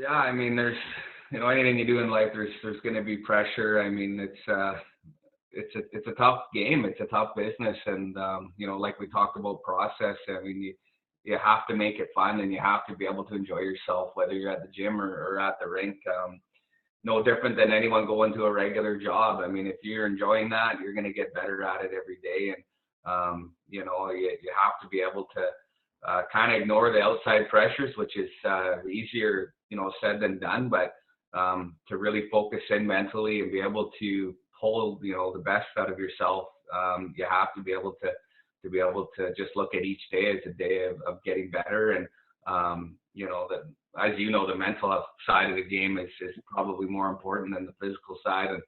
Yeah, I mean, there's, anything you do in life, there's going to be pressure. I mean, it's a tough game. It's a tough business. And, like we talked about process, I mean, you have to make it fun and you have to be able to enjoy yourself, whether you're at the gym or at the rink. No different than anyone going to a regular job. I mean, if you're enjoying that, you're going to get better at it every day. And, you have to be able to kind of ignore the outside pressures, which is easier, said than done, but to really focus in mentally and be able to pull, the best out of yourself. You have to be able to just look at each day as a day of getting better. And, that, as the mental health side of the game is probably more important than the physical side. And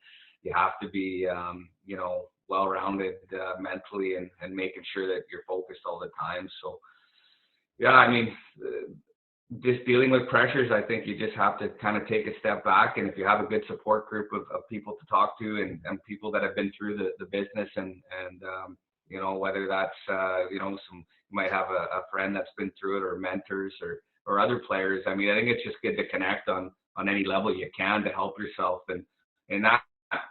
you have to be, well-rounded mentally and making sure that you're focused all the time. So, yeah, I mean, just dealing with pressures, I think you just have to kind of take a step back. And if you have a good support group of people to talk to and people that have been through the business and whether that's, you might have a friend that's been through it or mentors or other players. I mean, I think it's just good to connect on any level you can to help yourself. And that,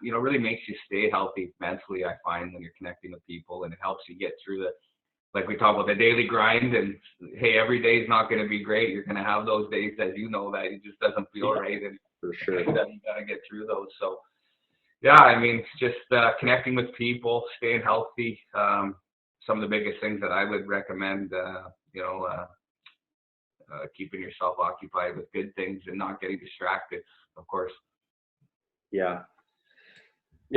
really makes you stay healthy mentally, I find, when you're connecting with people, and it helps you get through like we talk about the daily grind. And hey, every day is not going to be great. You're going to have those days, as you know, that it just doesn't feel right. And for sure, you got to get through those. So, yeah, I mean, just connecting with people, staying healthy. Some of the biggest things that I would recommend, keeping yourself occupied with good things and not getting distracted, of course. Yeah.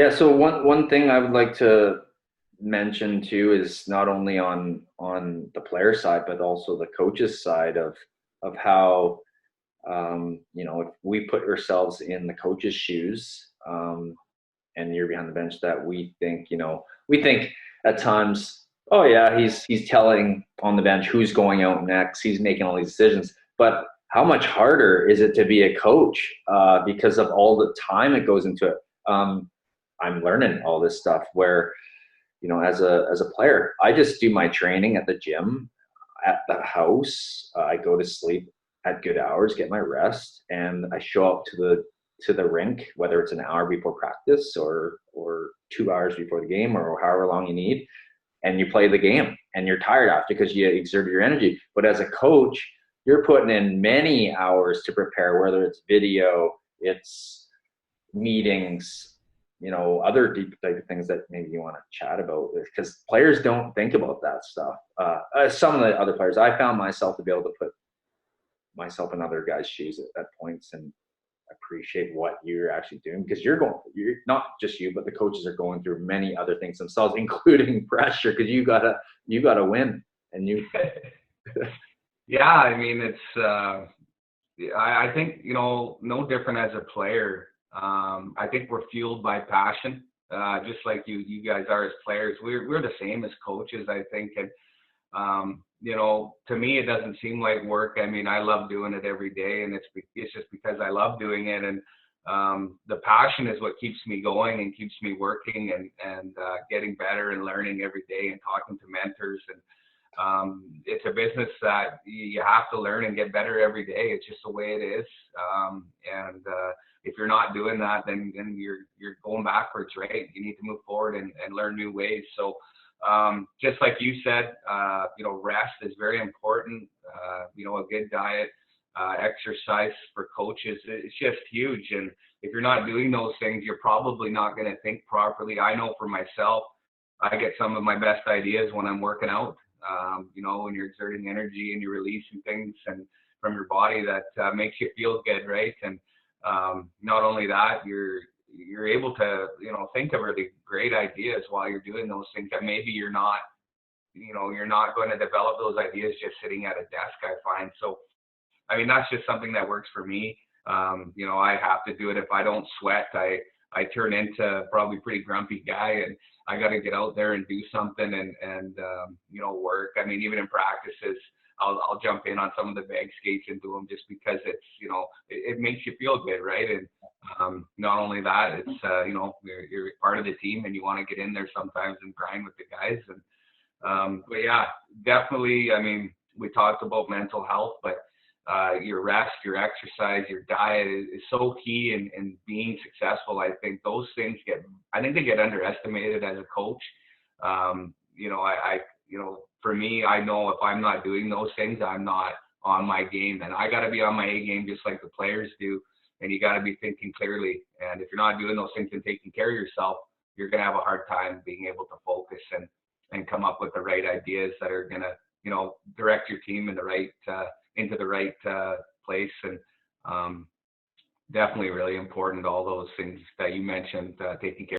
So one thing I would like to mention too is not only on the player side, but also the coach's side of how, if we put ourselves in the coach's shoes, and you're behind the bench, that we think at times, oh yeah, he's telling on the bench who's going out next. He's making all these decisions, but how much harder is it to be a coach because of all the time it goes into it? I'm learning all this stuff where, as a player, I just do my training at the gym, at the house. I go to sleep at good hours, get my rest, and I show up to the rink, whether it's an hour before practice or 2 hours before the game or however long you need, and you play the game, and you're tired after because you exerted your energy. But as a coach, you're putting in many hours to prepare, whether it's video, it's meetings, other deep type of things that maybe you want to chat about, because players don't think about that stuff. Some of the other players, I found myself to be able to put myself in other guys' shoes at points and appreciate what you're actually doing, because you're not just you, but the coaches are going through many other things themselves, including pressure, because you gotta win. And you yeah, I mean, it's I think no different as a player. I think we're fueled by passion, just like you guys are as players. We're the same as coaches, I think. And to me, it doesn't seem like work. I mean, I love doing it every day, and it's just because I love doing it. And the passion is what keeps me going and keeps me working and getting better and learning every day and talking to mentors. And it's a business that you have to learn and get better every day. It's just the way it is. If you're not doing that, then you're going backwards, right? You need to move forward and learn new ways. So just like you said, rest is very important. A good diet, exercise for coaches, it's just huge. And if you're not doing those things, you're probably not going to think properly. I know for myself, I get some of my best ideas when I'm working out. When you're exerting energy and you're releasing things and from your body that makes you feel good, right? And not only that, you're able to think of really great ideas while you're doing those things that maybe you're not going to develop those ideas just sitting at a desk, I find. So I mean, that's just something that works for me. I have to do it. If I don't sweat, I turn into probably a pretty grumpy guy, and I got to get out there and do something and work. I mean, even in practices, I'll jump in on some of the bag skates and do them just because it's, it makes you feel good, right? And not only that, it's, you're part of the team and you want to get in there sometimes and grind with the guys. And but yeah, definitely, I mean, we talked about mental health, but your rest, your exercise, your diet is so key in being successful. I think those things they get underestimated as a coach. For me, I know if I'm not doing those things, I'm not on my game, and I got to be on my A game just like the players do. And you got to be thinking clearly. And if you're not doing those things and taking care of yourself, you're going to have a hard time being able to focus and come up with the right ideas that are going to, direct your team in the right, into the right place. And definitely really important, all those things that you mentioned, taking care